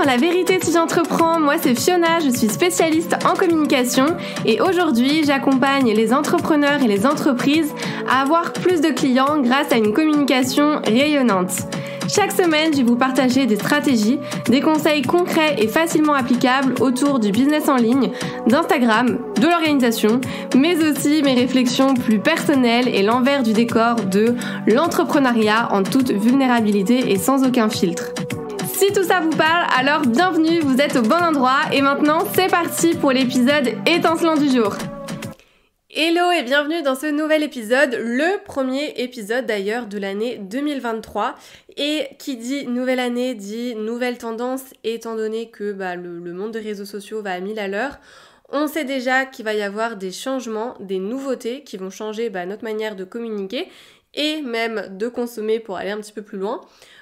sur La Vérité si j'entreprends, moi c'est Fiona, je suis spécialiste en communication et aujourd'hui j'accompagne les entrepreneurs et les entreprises à avoir plus de clients grâce à une communication rayonnante. Chaque semaine, je vais vous partager des stratégies, des conseils concrets et facilement applicables autour du business en ligne, d'Instagram, de l'organisation, mais aussi mes réflexions plus personnelles et l'envers du décor de l'entrepreneuriat en toute vulnérabilité et sans aucun filtre. Si tout ça vous parle, alors bienvenue, vous êtes au bon endroit et maintenant c'est parti pour l'épisode étincelant du jour. Hello et bienvenue dans ce nouvel épisode, le premier épisode d'ailleurs de l'année 2023 et qui dit nouvelle année dit nouvelle tendance étant donné que le monde des réseaux sociaux va à 1000 à l'heure. On sait déjà qu'il va y avoir des changements, des nouveautés qui vont changer notre manière de communiquer et même de consommer pour aller un petit peu plus loin.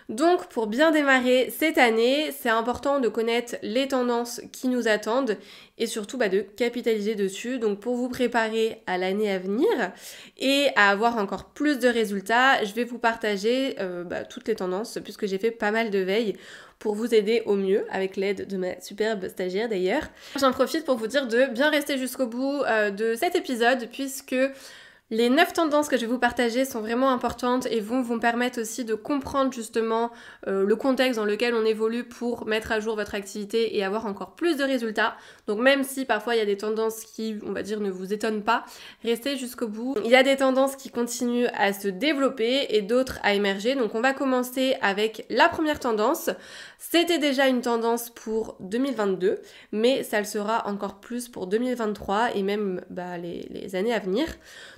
Donc pour bien démarrer cette année, c'est important de connaître les tendances qui nous attendent et surtout de capitaliser dessus. Donc pour vous préparer à l'année à venir et à avoir encore plus de résultats, je vais vous partager toutes les tendances puisque j'ai fait pas mal de veille pour vous aider au mieux avec l'aide de ma superbe stagiaire d'ailleurs. J'en profite pour vous dire de bien rester jusqu'au bout de cet épisode puisque les 9 tendances que je vais vous partager sont vraiment importantes et vont vous permettre aussi de comprendre justement le contexte dans lequel on évolue pour mettre à jour votre activité et avoir encore plus de résultats. Donc même si parfois il y a des tendances qui, on va dire, ne vous étonnent pas, restez jusqu'au bout. Il y a des tendances qui continuent à se développer et d'autres à émerger. Donc on va commencer avec la première tendance. C'était déjà une tendance pour 2022, mais ça le sera encore plus pour 2023 et même les années à venir.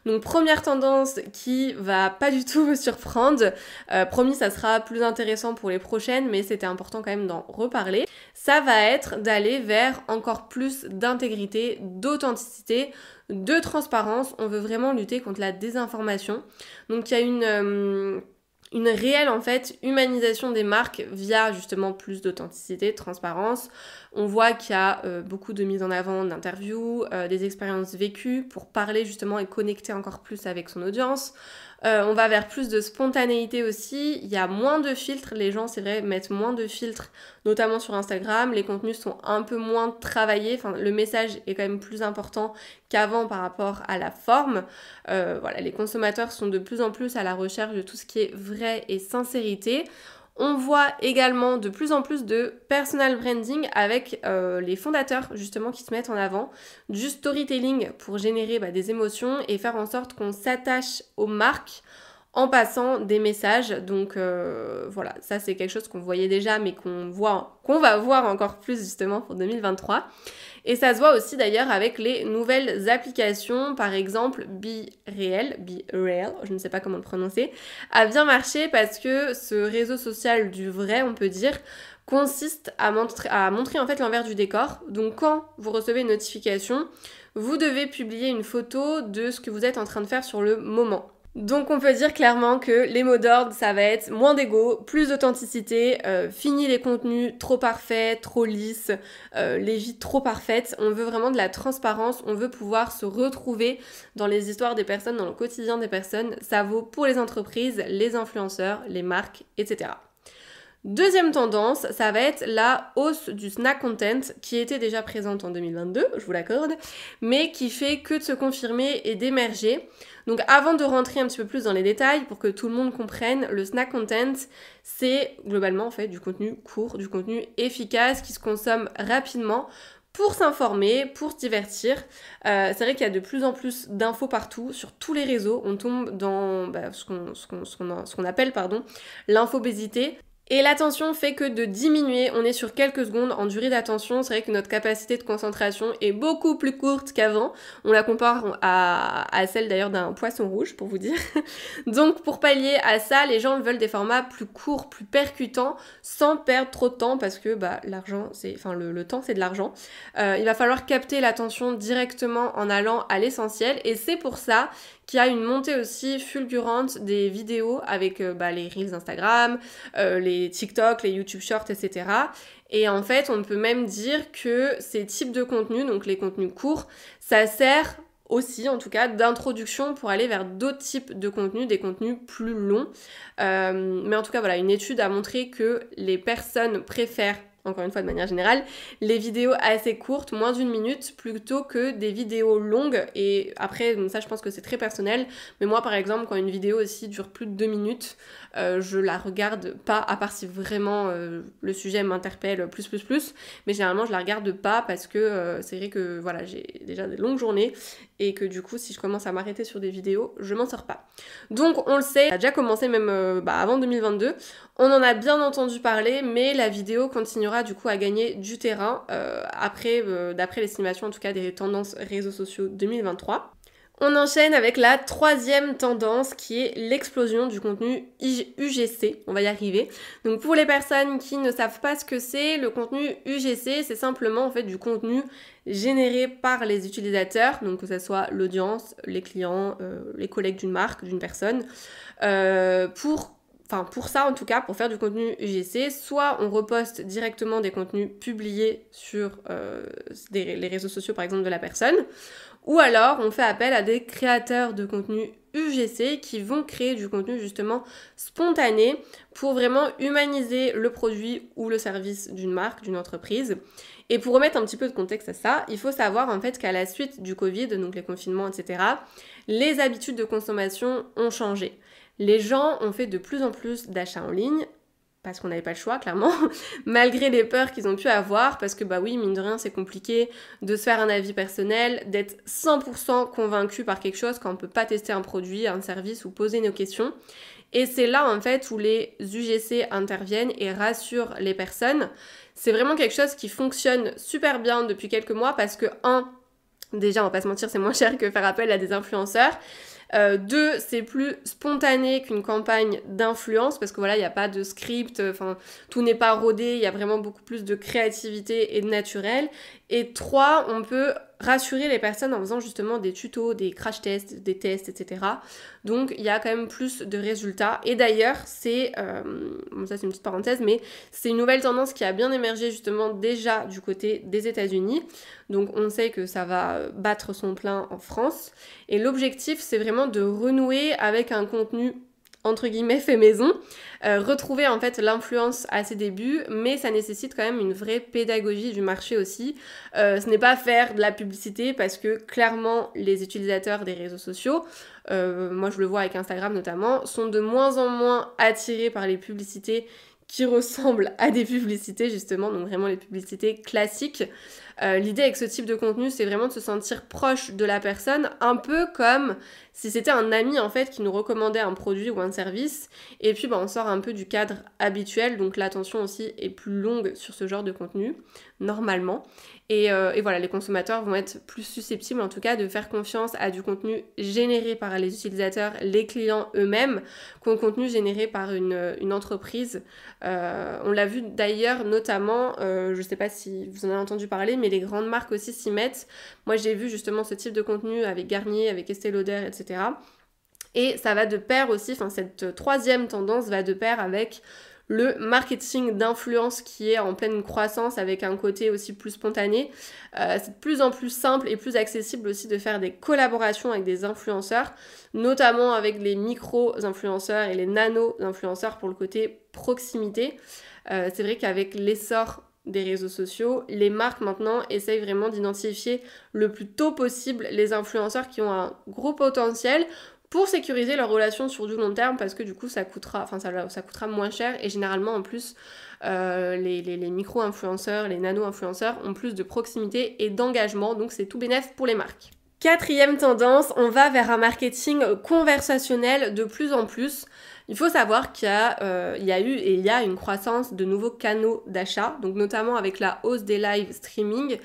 Donc première tendance qui va pas du tout vous surprendre, promis ça sera plus intéressant pour les prochaines mais c'était important quand même d'en reparler, ça va être d'aller vers encore plus d'intégrité, d'authenticité, de transparence. On veut vraiment lutter contre la désinformation. Donc il y a une réelle humanisation des marques via justement plus d'authenticité, de transparence. On voit qu'il y a beaucoup de mise en avant d'interviews, des expériences vécues pour parler justement et connecter encore plus avec son audience. On va vers plus de spontanéité aussi, il y a moins de filtres, les gens c'est vrai mettent moins de filtres, notamment sur Instagram, les contenus sont un peu moins travaillés, le message est quand même plus important qu'avant par rapport à la forme. Les consommateurs sont de plus en plus à la recherche de tout ce qui est vrai et sincérité. On voit également de plus en plus de personal branding avec les fondateurs justement qui se mettent en avant, du storytelling pour générer des émotions et faire en sorte qu'on s'attache aux marques en passant des messages. Donc ça c'est quelque chose qu'on voyait déjà mais qu'on va voir encore plus justement pour 2023. Et ça se voit aussi d'ailleurs avec les nouvelles applications, par exemple BeReal, je ne sais pas comment le prononcer, a bien marché parce que ce réseau social du vrai, on peut dire, consiste à montrer en fait l'envers du décor. Donc quand vous recevez une notification, vous devez publier une photo de ce que vous êtes en train de faire sur le moment. Donc on peut dire clairement que les mots d'ordre, ça va être moins d'ego, plus d'authenticité, fini les contenus trop parfaits, trop lisses, les vies trop parfaites. On veut vraiment de la transparence, on veut pouvoir se retrouver dans les histoires des personnes, dans le quotidien des personnes. Ça vaut pour les entreprises, les influenceurs, les marques, etc. Deuxième tendance, ça va être la hausse du snack content qui était déjà présente en 2022, je vous l'accorde, mais qui fait que de se confirmer et d'émerger. Donc avant de rentrer un petit peu plus dans les détails pour que tout le monde comprenne, le snack content, c'est globalement en fait du contenu court, du contenu efficace qui se consomme rapidement pour s'informer, pour se divertir. C'est vrai qu'il y a de plus en plus d'infos partout, sur tous les réseaux. On tombe dans ce qu'on appelle l'infobésité. Et l'attention fait que de diminuer, on est sur quelques secondes en durée d'attention. C'est vrai que notre capacité de concentration est beaucoup plus courte qu'avant. On la compare à celle d'ailleurs d'un poisson rouge pour vous dire. Donc pour pallier à ça, les gens veulent des formats plus courts, plus percutants, sans perdre trop de temps parce que l'argent, le temps c'est de l'argent. Il va falloir capter l'attention directement en allant à l'essentiel et c'est pour ça qu'il y a une montée aussi fulgurante des vidéos avec les Reels Instagram, les TikTok, les YouTube Shorts, etc. Et en fait, on peut même dire que ces types de contenus, donc les contenus courts, ça sert aussi, en tout cas, d'introduction pour aller vers d'autres types de contenus, des contenus plus longs. Mais en tout cas, voilà, une étude a montré que les personnes préfèrent encore une fois de manière générale, les vidéos assez courtes, moins d'1 minute, plutôt que des vidéos longues. Et après, donc ça je pense que c'est très personnel, mais moi par exemple, quand une vidéo aussi dure plus de 2 minutes, je la regarde pas, à part si vraiment le sujet m'interpelle plus, mais généralement je la regarde pas parce que c'est vrai que voilà, j'ai déjà des longues journées et que du coup si je commence à m'arrêter sur des vidéos, je m'en sors pas. Donc on le sait, ça a déjà commencé même avant 2022, on en a bien entendu parler, mais la vidéo continuera du coup à gagner du terrain d'après l'estimation en tout cas des tendances réseaux sociaux 2023. On enchaîne avec la troisième tendance qui est l'explosion du contenu UGC, on va y arriver. Donc pour les personnes qui ne savent pas ce que c'est, le contenu UGC c'est simplement en fait du contenu généré par les utilisateurs, donc que ce soit l'audience, les clients, les collègues d'une marque, d'une personne, pour ça en tout cas, pour faire du contenu UGC, soit on reposte directement des contenus publiés sur les réseaux sociaux par exemple de la personne, ou alors on fait appel à des créateurs de contenu UGC qui vont créer du contenu justement spontané pour vraiment humaniser le produit ou le service d'une marque, d'une entreprise. Et pour remettre un petit peu de contexte à ça, il faut savoir en fait qu'à la suite du Covid, donc les confinements, etc., les habitudes de consommation ont changé. Les gens ont fait de plus en plus d'achats en ligne, parce qu'on n'avait pas le choix, clairement, malgré les peurs qu'ils ont pu avoir, parce que bah oui, mine de rien, c'est compliqué de se faire un avis personnel, d'être 100% convaincu par quelque chose quand on ne peut pas tester un produit, un service ou poser nos questions. Et c'est là, en fait, où les UGC interviennent et rassurent les personnes. C'est vraiment quelque chose qui fonctionne super bien depuis quelques mois, parce que, déjà, on va pas se mentir, c'est moins cher que faire appel à des influenceurs. 2, c'est plus spontané qu'une campagne d'influence parce que voilà, il n'y a pas de script, tout n'est pas rodé, il y a vraiment beaucoup plus de créativité et de naturel. Et 3, on peut rassurer les personnes en faisant justement des tutos, des crash tests, des tests, etc. Donc il y a quand même plus de résultats. Et d'ailleurs, c'est, bon ça c'est une petite parenthèse, mais c'est une nouvelle tendance qui a bien émergé justement déjà du côté des États-Unis. Donc on sait que ça va battre son plein en France. Et l'objectif, c'est vraiment de renouer avec un contenu entre guillemets fait maison, retrouver en fait l'influence à ses débuts, mais ça nécessite quand même une vraie pédagogie du marché aussi. Ce n'est pas faire de la publicité parce que clairement les utilisateurs des réseaux sociaux, moi je le vois avec Instagram notamment, sont de moins en moins attirés par les publicités qui ressemblent à des publicités justement, donc vraiment les publicités classiques. L'idée avec ce type de contenu, c'est vraiment de se sentir proche de la personne, un peu comme si c'était un ami en fait qui nous recommandait un produit ou un service, et puis on sort un peu du cadre habituel, donc l'attention aussi est plus longue sur ce genre de contenu, normalement. Et voilà, les consommateurs vont être plus susceptibles en tout cas de faire confiance à du contenu généré par les utilisateurs, les clients eux-mêmes, qu'au contenu généré par une entreprise. On l'a vu d'ailleurs notamment, je sais pas si vous en avez entendu parler, mais les grandes marques aussi s'y mettent. Moi j'ai vu justement ce type de contenu avec Garnier, avec Estée Lauder, etc. Et ça va de pair aussi, cette troisième tendance va de pair avec le marketing d'influence qui est en pleine croissance avec un côté aussi plus spontané. C'est de plus en plus simple et plus accessible aussi de faire des collaborations avec des influenceurs, notamment avec les micro-influenceurs et les nano-influenceurs pour le côté proximité. C'est vrai qu'avec l'essor des réseaux sociaux, les marques maintenant essayent vraiment d'identifier le plus tôt possible les influenceurs qui ont un gros potentiel pour sécuriser leur relation sur du long terme, parce que du coup ça coûtera moins cher, et généralement en plus les micro-influenceurs, les nano-influenceurs ont plus de proximité et d'engagement, donc c'est tout bénef pour les marques. Quatrième tendance, on va vers un marketing conversationnel de plus en plus. Il faut savoir qu'il y a une croissance de nouveaux canaux d'achat, donc notamment avec la hausse des live streaming.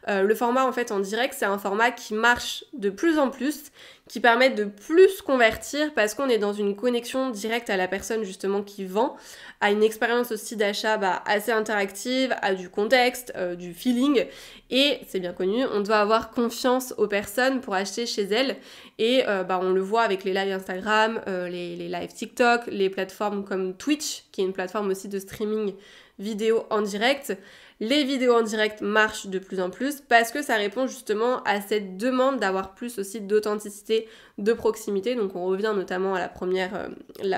Le format en fait en direct, c'est un format qui marche de plus en plus, qui permet de plus convertir parce qu'on est dans une connexion directe à la personne justement qui vend, à une expérience aussi d'achat assez interactive, à du contexte, du feeling, et c'est bien connu, on doit avoir confiance aux personnes pour acheter chez elles, et on le voit avec les lives Instagram, les lives TikTok, TikTok, les plateformes comme Twitch, qui est une plateforme aussi de streaming vidéo en direct, les vidéos en direct marchent de plus en plus parce que ça répond justement à cette demande d'avoir plus aussi d'authenticité, de proximité. Donc on revient notamment à la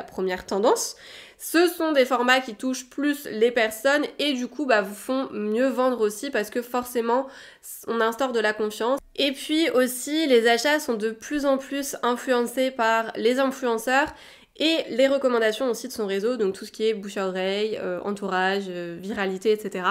première tendance. Ce sont des formats qui touchent plus les personnes et du coup vous font mieux vendre aussi parce que forcément on instaure de la confiance. Et puis aussi les achats sont de plus en plus influencés par les influenceurs et les recommandations aussi de son réseau, donc tout ce qui est bouche à oreille, entourage, viralité, etc.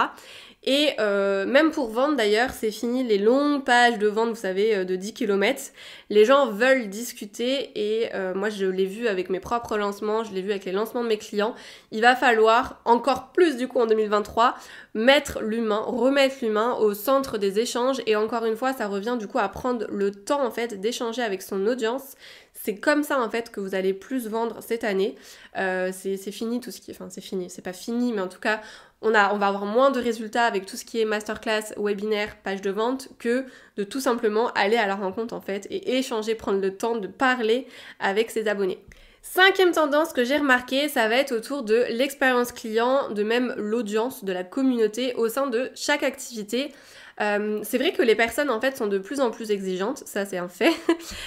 Et même pour vendre d'ailleurs, c'est fini les longues pages de vente, vous savez, de 10 km. Les gens veulent discuter et moi je l'ai vu avec mes propres lancements, je l'ai vu avec les lancements de mes clients. Il va falloir, encore plus du coup en 2023, remettre l'humain au centre des échanges. Et encore une fois, ça revient du coup à prendre le temps en fait d'échanger avec son audience. C'est comme ça en fait que vous allez plus vendre cette année. C'est fini tout ce qui... Enfin c'est fini, c'est pas fini, mais en tout cas on va avoir moins de résultats avec tout ce qui est masterclass, webinaire, page de vente que de tout simplement aller à la rencontre en fait et échanger, prendre le temps de parler avec ses abonnés. 5e tendance que j'ai remarquée, ça va être autour de l'expérience client, de même l'audience, de la communauté au sein de chaque activité. C'est vrai que les personnes en fait sont de plus en plus exigeantes, ça c'est un fait.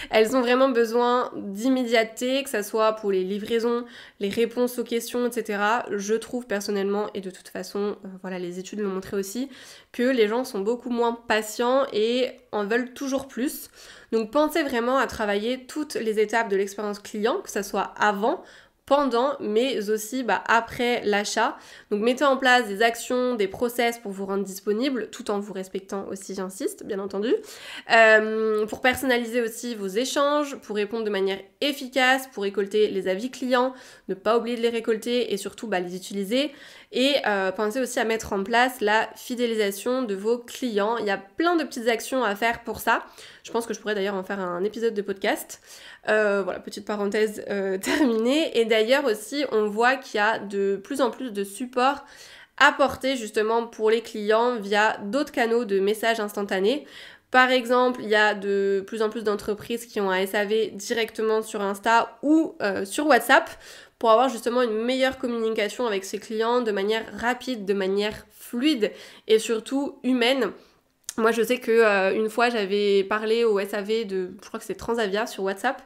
Elles ont vraiment besoin d'immédiateté, que ça soit pour les livraisons, les réponses aux questions, etc. Je trouve personnellement, et de toute façon, les études l'ont montré aussi, que les gens sont beaucoup moins patients et en veulent toujours plus. Donc pensez vraiment à travailler toutes les étapes de l'expérience client, que ça soit avant, pendant, mais aussi après l'achat. Donc mettez en place des actions, des process pour vous rendre disponible, tout en vous respectant aussi, j'insiste, bien entendu. Pour personnaliser aussi vos échanges, pour répondre de manière efficace, pour récolter les avis clients, ne pas oublier de les récolter et surtout les utiliser. Et pensez aussi à mettre en place la fidélisation de vos clients. Il y a plein de petites actions à faire pour ça. Je pense que je pourrais d'ailleurs en faire un épisode de podcast. Petite parenthèse terminée. Et d'ailleurs aussi, on voit qu'il y a de plus en plus de support apporté justement pour les clients via d'autres canaux de messages instantanés. Par exemple, il y a de plus en plus d'entreprises qui ont un SAV directement sur Insta ou sur WhatsApp pour avoir justement une meilleure communication avec ses clients de manière rapide, de manière fluide et surtout humaine. Moi, je sais que une fois, j'avais parlé au SAV de, je crois que c'est Transavia sur WhatsApp.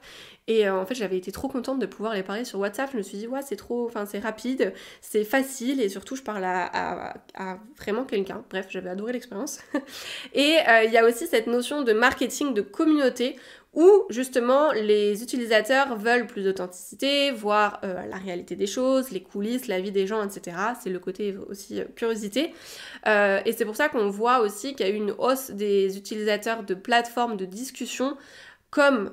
Et en fait, j'avais été trop contente de pouvoir les parler sur WhatsApp. Je me suis dit, ouais, c'est rapide, c'est facile et surtout, je parle à vraiment quelqu'un. Bref, j'avais adoré l'expérience. Et il y a aussi cette notion de marketing de communauté où justement les utilisateurs veulent plus d'authenticité, voir la réalité des choses, les coulisses, la vie des gens, etc. C'est le côté aussi curiosité. Et c'est pour ça qu'on voit aussi qu'il y a eu une hausse des utilisateurs de plateformes de discussion comme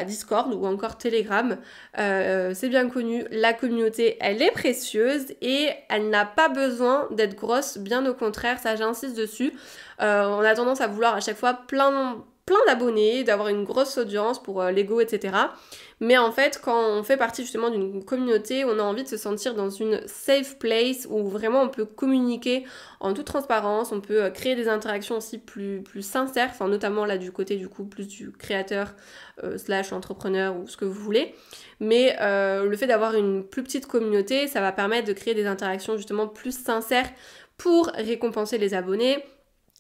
Discord ou encore Telegram. C'est bien connu, la communauté elle est précieuse et elle n'a pas besoin d'être grosse, bien au contraire, ça j'insiste dessus. On a tendance à vouloir à chaque fois plein d'abonnés, d'avoir une grosse audience pour l'ego, etc. Mais en fait, quand on fait partie justement d'une communauté, on a envie de se sentir dans une safe place où vraiment on peut communiquer en toute transparence, on peut créer des interactions aussi plus sincères, enfin notamment là du côté du coup plus du créateur / entrepreneur ou ce que vous voulez. Mais le fait d'avoir une plus petite communauté, ça va permettre de créer des interactions justement plus sincères pour récompenser les abonnés,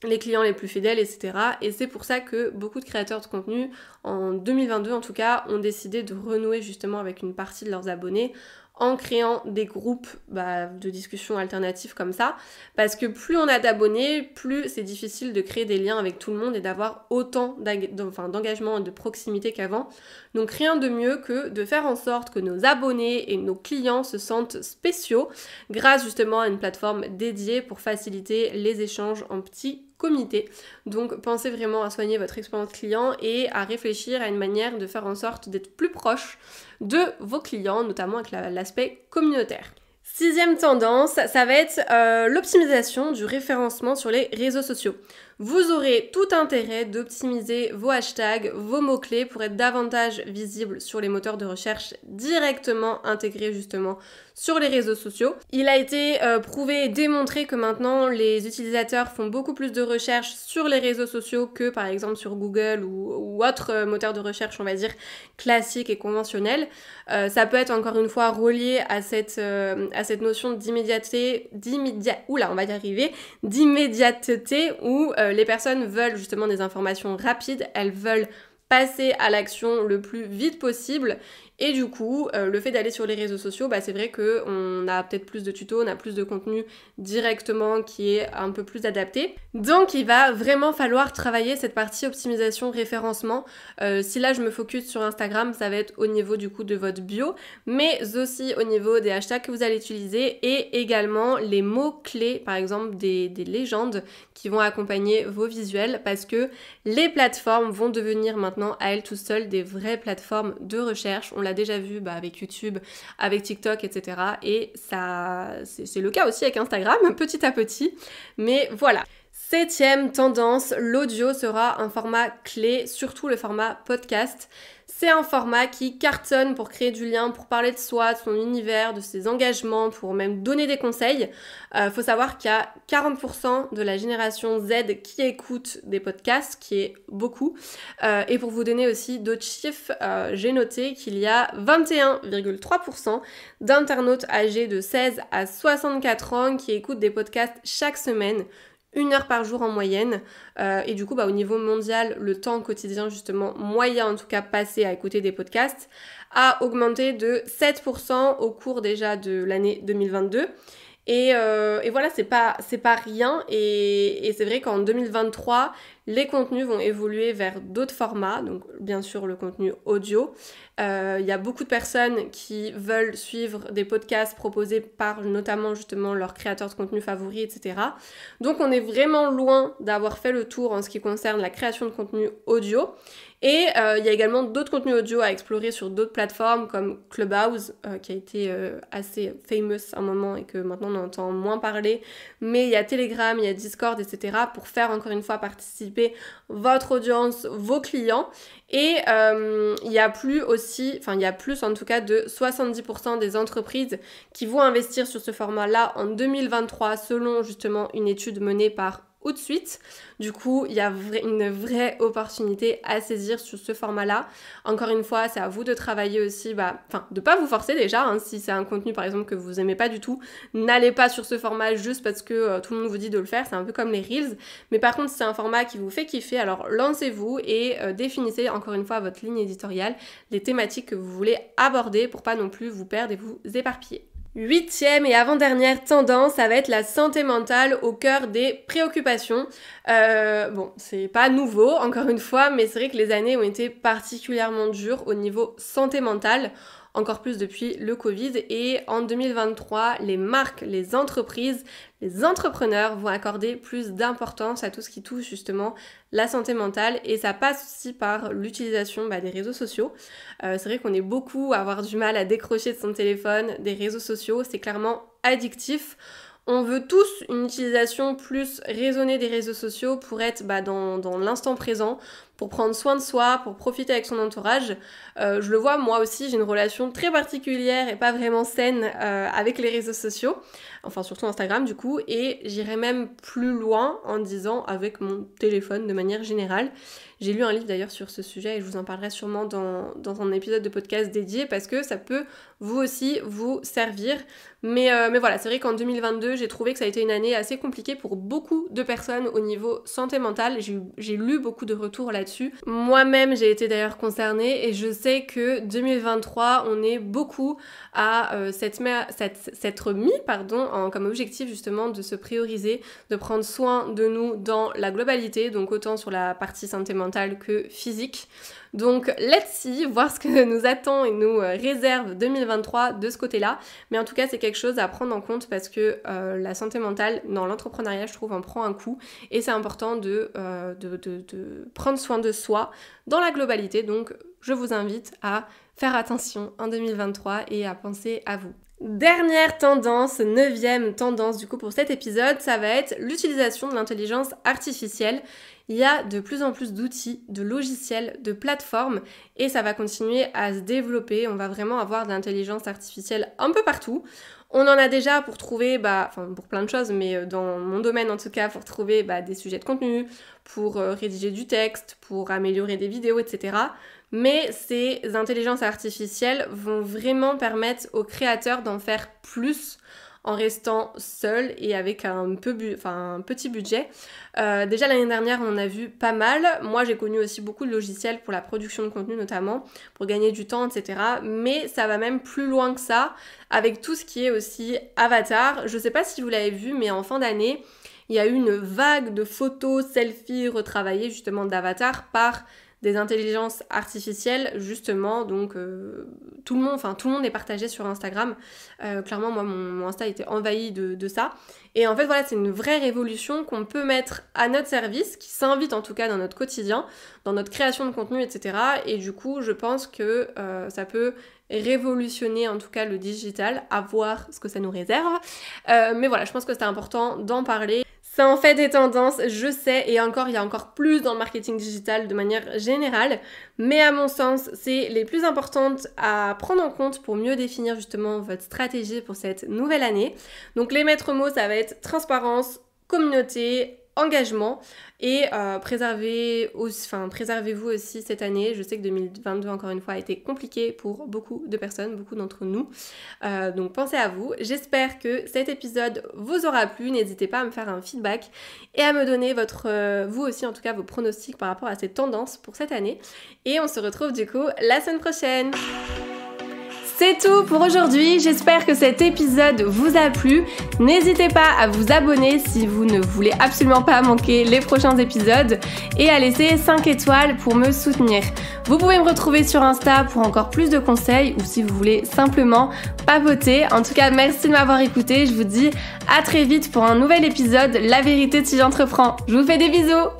les clients les plus fidèles, etc. Et c'est pour ça que beaucoup de créateurs de contenu, en 2022 en tout cas, ont décidé de renouer justement avec une partie de leurs abonnés en créant des groupes de discussion alternatifs comme ça, parce que plus on a d'abonnés, plus c'est difficile de créer des liens avec tout le monde et d'avoir autant d'engagement et de proximité qu'avant. Donc rien de mieux que de faire en sorte que nos abonnés et nos clients se sentent spéciaux grâce justement à une plateforme dédiée pour faciliter les échanges en petits comités. Donc pensez vraiment à soigner votre expérience client et à réfléchir à une manière de faire en sorte d'être plus proche de vos clients, notamment avec l'aspect communautaire. 6e tendance, ça va être l'optimisation du référencement sur les réseaux sociaux. vous aurez tout intérêt d'optimiser vos hashtags, vos mots-clés pour être davantage visible sur les moteurs de recherche directement intégrés justement sur les réseaux sociaux. Il a été prouvé et démontré que maintenant les utilisateurs font beaucoup plus de recherches sur les réseaux sociaux que par exemple sur Google ou autres moteurs de recherche, on va dire, classiques et conventionnels. Ça peut être encore une fois relié à cette notion d'immédiateté, d'immédiateté où les personnes veulent justement des informations rapides, elles veulent passer à l'action le plus vite possible. Et du coup, le fait d'aller sur les réseaux sociaux, c'est vrai qu'on a peut-être plus de tutos, on a plus de contenu directement qui est un peu plus adapté. Donc il va vraiment falloir travailler cette partie optimisation, référencement. Si là je me focus sur Instagram, ça va être au niveau du coup de votre bio, mais aussi au niveau des hashtags que vous allez utiliser et également les mots-clés, par exemple des légendes qui vont accompagner vos visuels, parce que les plateformes vont devenir maintenant à elles toutes seules des vraies plateformes de recherche. On l'a déjà vu avec YouTube, avec TikTok, etc. Et ça, c'est le cas aussi avec Instagram, petit à petit. Mais voilà. 7e tendance, l'audio sera un format clé, surtout le format podcast. C'est un format qui cartonne pour créer du lien, pour parler de soi, de son univers, de ses engagements, pour même donner des conseils. Faut savoir qu'il y a 40% de la génération Z qui écoute des podcasts, qui est beaucoup. Et pour vous donner aussi d'autres chiffres, j'ai noté qu'il y a 21,3% d'internautes âgés de 16 à 64 ans qui écoutent des podcasts chaque semaine. 1 heure par jour en moyenne, et du coup au niveau mondial, le temps quotidien justement moyen en tout cas passé à écouter des podcasts a augmenté de 7% au cours déjà de l'année 2022. Et voilà, c'est pas rien, et c'est vrai qu'en 2023, les contenus vont évoluer vers d'autres formats, donc bien sûr le contenu audio. Il y a beaucoup de personnes qui veulent suivre des podcasts proposés par notamment justement leurs créateurs de contenu favoris, etc. Donc on est vraiment loin d'avoir fait le tour en ce qui concerne la création de contenu audio. Et il y a également d'autres contenus audio à explorer sur d'autres plateformes comme Clubhouse, qui a été assez famous à un moment et que maintenant on entend moins parler. Mais il y a Telegram, il y a Discord, etc. pour faire encore une fois participer votre audience, vos clients. Et il y a plus en tout cas de 70% des entreprises qui vont investir sur ce format-là en 2023 selon justement une étude menée par Hootsuite. Du coup, il y a une vraie opportunité à saisir sur ce format-là. Encore une fois, c'est à vous de travailler aussi, de pas vous forcer déjà, si c'est un contenu par exemple que vous aimez pas du tout, n'allez pas sur ce format juste parce que tout le monde vous dit de le faire, c'est un peu comme les Reels. Mais par contre, si c'est un format qui vous fait kiffer, alors lancez-vous et définissez encore une fois votre ligne éditoriale, les thématiques que vous voulez aborder pour pas non plus vous perdre et vous éparpiller. 8e et avant-dernière tendance, ça va être la santé mentale au cœur des préoccupations. C'est pas nouveau, encore une fois, mais c'est vrai que les années ont été particulièrement dures au niveau santé mentale, encore plus depuis le Covid. Et en 2023, les marques, les entreprises, les entrepreneurs vont accorder plus d'importance à tout ce qui touche justement la santé mentale, et ça passe aussi par l'utilisation des réseaux sociaux. C'est vrai qu'on est beaucoup à avoir du mal à décrocher de son téléphone, des réseaux sociaux, c'est clairement addictif. On veut tous une utilisation plus raisonnée des réseaux sociaux pour être dans l'instant présent, pour prendre soin de soi, pour profiter avec son entourage. Je le vois, moi aussi, j'ai une relation très particulière et pas vraiment saine avec les réseaux sociaux, enfin surtout Instagram du coup, et j'irai même plus loin en disant avec mon téléphone de manière générale. J'ai lu un livre d'ailleurs sur ce sujet et je vous en parlerai sûrement dans un épisode de podcast dédié parce que ça peut vous aussi vous servir. Mais voilà, c'est vrai qu'en 2022, j'ai trouvé que ça a été une année assez compliquée pour beaucoup de personnes au niveau santé mentale. J'ai lu beaucoup de retours là-dessus. Moi-même, j'ai été d'ailleurs concernée et je sais que 2023, on est beaucoup à s'être mis comme objectif justement de se prioriser, de prendre soin de nous dans la globalité, donc autant sur la partie santé mentale que physique. Donc let's see, voir ce que nous attend et nous réserve 2023 de ce côté-là. Mais en tout cas, c'est quelque chose à prendre en compte parce que la santé mentale dans l'entrepreneuriat, je trouve, en prend un coup. Et c'est important de prendre soin de soi dans la globalité. Donc je vous invite à faire attention en 2023 et à penser à vous. Dernière tendance, 9e tendance du coup pour cet épisode, ça va être l'utilisation de l'intelligence artificielle. Il y a de plus en plus d'outils, de logiciels, de plateformes et ça va continuer à se développer. On va vraiment avoir de l'intelligence artificielle un peu partout. On en a déjà pour trouver, pour plein de choses, mais dans mon domaine en tout cas, pour trouver des sujets de contenu, pour rédiger du texte, pour améliorer des vidéos, etc. Mais ces intelligences artificielles vont vraiment permettre aux créateurs d'en faire plus en restant seuls et avec un petit budget. Déjà l'année dernière, on en a vu pas mal. Moi, j'ai connu aussi beaucoup de logiciels pour la production de contenu notamment, pour gagner du temps, etc. Mais ça va même plus loin que ça, avec tout ce qui est aussi avatar. Je sais pas si vous l'avez vu, mais en fin d'année, il y a eu une vague de photos, selfies retravaillées justement d'avatar par des intelligences artificielles justement, donc tout le monde est partagé sur Instagram. Clairement moi mon Insta était envahi de ça et en fait voilà, c'est une vraie révolution qu'on peut mettre à notre service, qui s'invite en tout cas dans notre quotidien, dans notre création de contenu, etc. Et du coup je pense que ça peut révolutionner en tout cas le digital, à voir ce que ça nous réserve. Mais voilà, je pense que c'est important d'en parler. Ça en fait des tendances, je sais, et encore, il y a encore plus dans le marketing digital de manière générale, mais à mon sens, c'est les plus importantes à prendre en compte pour mieux définir justement votre stratégie pour cette nouvelle année. Donc les maîtres mots, ça va être transparence, communauté, engagement et préservez-vous aussi cette année. Je sais que 2022 encore une fois a été compliqué pour beaucoup de personnes, beaucoup d'entre nous, donc pensez à vous. J'espère que cet épisode vous aura plu, n'hésitez pas à me faire un feedback et à me donner vous aussi en tout cas vos pronostics par rapport à ces tendances pour cette année et on se retrouve du coup la semaine prochaine. C'est tout pour aujourd'hui, j'espère que cet épisode vous a plu. N'hésitez pas à vous abonner si vous ne voulez absolument pas manquer les prochains épisodes et à laisser 5 étoiles pour me soutenir. Vous pouvez me retrouver sur Insta pour encore plus de conseils ou si vous voulez simplement papoter. En tout cas, merci de m'avoir écouté, je vous dis à très vite pour un nouvel épisode La vérité si j'entreprends. Je vous fais des bisous.